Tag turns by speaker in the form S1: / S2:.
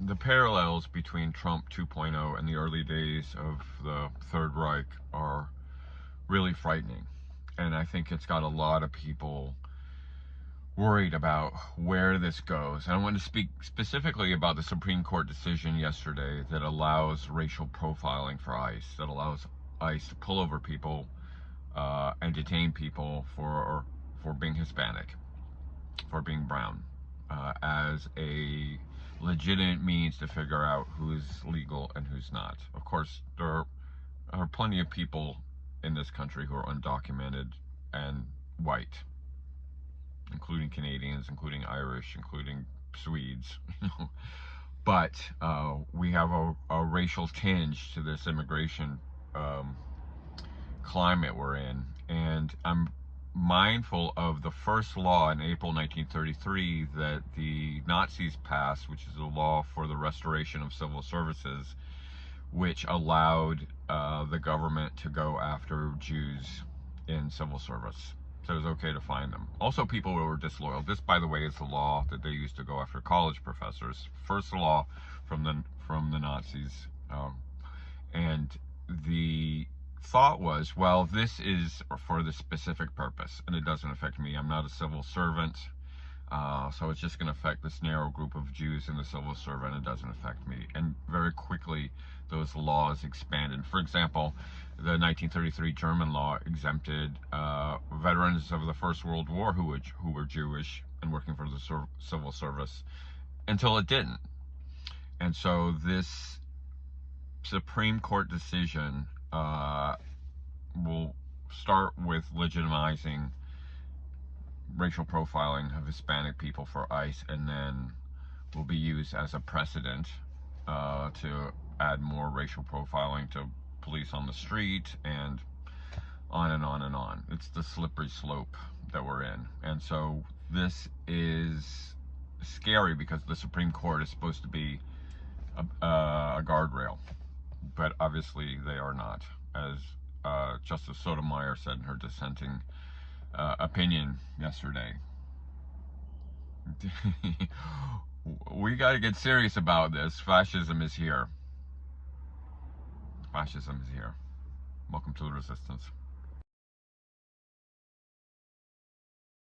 S1: the parallels between Trump 2.0 and the early days of the Third Reich are really frightening. And I think it's got a lot of people worried about where this goes. And I want to speak specifically about the Supreme Court decision yesterday that allows racial profiling for ICE, that allows ICE to pull over people and detain people for being Hispanic, for being brown, as a legitimate means to figure out who's legal and who's not. Of course, there are plenty of people in this country who are undocumented and white, including Canadians, including Irish, including Swedes. But we have a racial tinge to this immigration climate we're in, and I'm mindful of the first law in April 1933 that the Nazis passed, which is a law for the restoration of civil services, which allowed the government to go after Jews in civil service. So it was okay to fine them. Also, people who were disloyal. This, by the way, is the law that they used to go after college professors. First law from the Nazis, and the thought was, well, this is for the specific purpose, and it doesn't affect me. I'm not a civil servant, so it's just going to affect this narrow group of Jews in the civil service, and it doesn't affect me. And very quickly, those laws expanded. For example, the 1933 German law exempted veterans of the First World War who were Jewish and working for the civil service, until it didn't. And so this Supreme Court decision will start with legitimizing racial profiling of Hispanic people for ICE, and then will be used as a precedent to add more racial profiling to police on the street, and on and on and on. It's the slippery slope that we're in. And so this is scary because the Supreme Court is supposed to be a guardrail, but obviously they are not, as Justice Sotomayor said in her dissenting opinion yesterday. We got to get serious about this. Fascism is here. Fascism is here. Welcome to the resistance.